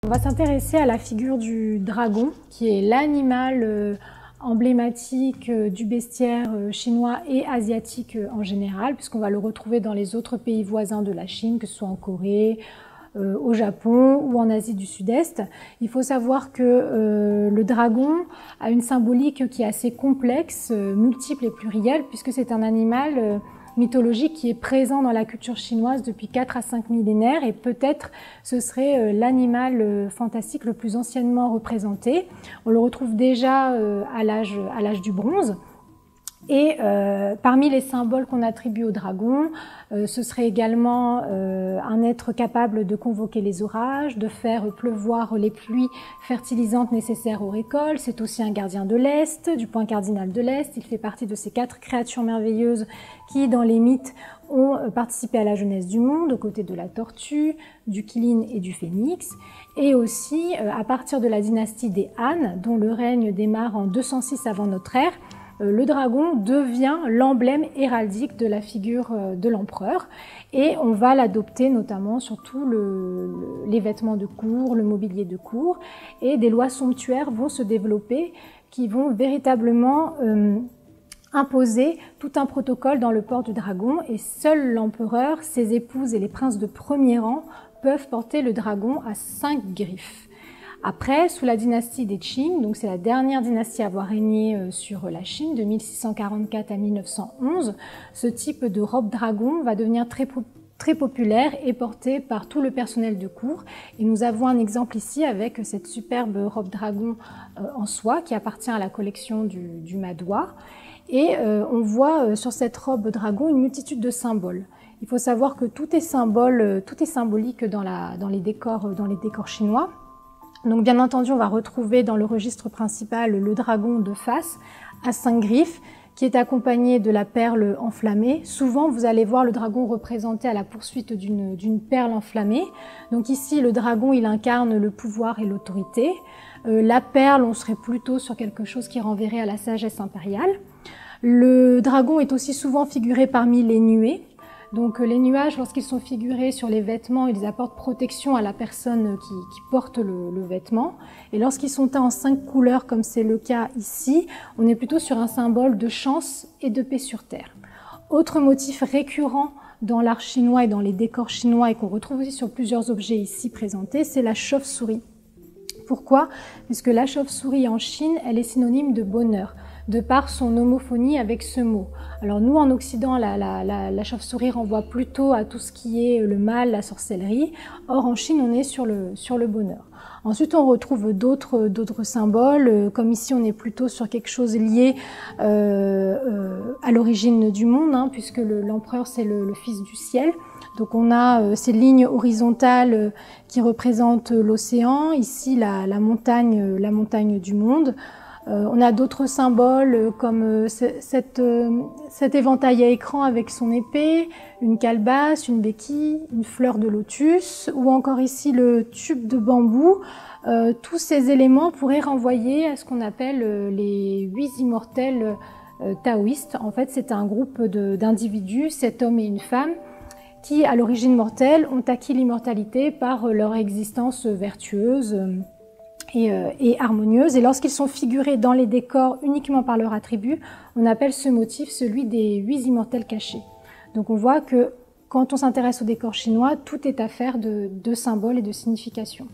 On va s'intéresser à la figure du dragon, qui est l'animal emblématique du bestiaire chinois et asiatique en général, puisqu'on va le retrouver dans les autres pays voisins de la Chine, que ce soit en Corée, au Japon ou en Asie du Sud-Est. Il faut savoir que le dragon a une symbolique qui est assez complexe, multiple et plurielle, puisque c'est un animal mythologique qui est présent dans la culture chinoise depuis 4 à 5 millénaires, et peut-être ce serait l'animal fantastique le plus anciennement représenté. On le retrouve déjà à l'âge du bronze. Et parmi les symboles qu'on attribue au dragon, ce serait également un être capable de convoquer les orages, de faire pleuvoir les pluies fertilisantes nécessaires aux récoltes. C'est aussi un gardien de l'Est, du point cardinal de l'Est. Il fait partie de ces 4 créatures merveilleuses qui, dans les mythes, ont participé à la jeunesse du monde, aux côtés de la tortue, du Qilin et du phénix. Et aussi, à partir de la dynastie des Han, dont le règne démarre en 206 avant notre ère, le dragon devient l'emblème héraldique de la figure de l'empereur, et on va l'adopter notamment sur tous les vêtements de cour, le mobilier de cour, et des lois somptuaires vont se développer qui vont véritablement imposer tout un protocole dans le port du dragon, et seul l'empereur, ses épouses et les princes de premier rang peuvent porter le dragon à 5 griffes. Après, sous la dynastie des Qing, donc c'est la dernière dynastie à avoir régné sur la Chine, de 1644 à 1911, ce type de robe dragon va devenir très populaire et porté par tout le personnel de cour. Et nous avons un exemple ici avec cette superbe robe dragon en soie qui appartient à la collection du Madois. Et on voit sur cette robe dragon une multitude de symboles. Il faut savoir que tout est symbolique dans les décors chinois. Donc bien entendu, on va retrouver dans le registre principal le dragon de face à 5 griffes qui est accompagné de la perle enflammée. Souvent, vous allez voir le dragon représenté à la poursuite d'une perle enflammée. Donc ici, le dragon, il incarne le pouvoir et l'autorité. La perle, on serait plutôt sur quelque chose qui renverrait à la sagesse impériale. Le dragon est aussi souvent figuré parmi les nuées. Donc les nuages, lorsqu'ils sont figurés sur les vêtements, ils apportent protection à la personne qui porte le vêtement. Et lorsqu'ils sont teints en 5 couleurs, comme c'est le cas ici, on est plutôt sur un symbole de chance et de paix sur terre. Autre motif récurrent dans l'art chinois et dans les décors chinois, et qu'on retrouve aussi sur plusieurs objets ici présentés, c'est la chauve-souris. Pourquoi? Puisque la chauve-souris en Chine, elle est synonyme de bonheur, de par son homophonie avec ce mot. Alors nous, en Occident, la chauve-souris renvoie plutôt à tout ce qui est le mal, la sorcellerie. Or, en Chine, on est sur le bonheur. Ensuite, on retrouve d'autres symboles, comme ici, on est plutôt sur quelque chose lié à l'origine du monde, hein, puisque l'empereur, c'est le fils du ciel. Donc on a ces lignes horizontales qui représentent l'océan, ici la montagne du monde. On a d'autres symboles comme cet éventail à écran avec son épée, une calebasse, une béquille, une fleur de lotus, ou encore ici le tube de bambou. Tous ces éléments pourraient renvoyer à ce qu'on appelle les 8 immortels taoïstes. En fait, c'est un groupe d'individus, 7 hommes et une femme, qui, à l'origine mortelle, ont acquis l'immortalité par leur existence vertueuse et harmonieuse. Et lorsqu'ils sont figurés dans les décors uniquement par leurs attributs, on appelle ce motif celui des 8 immortels cachés. Donc on voit que quand on s'intéresse au décor chinois, tout est affaire de symboles et de significations.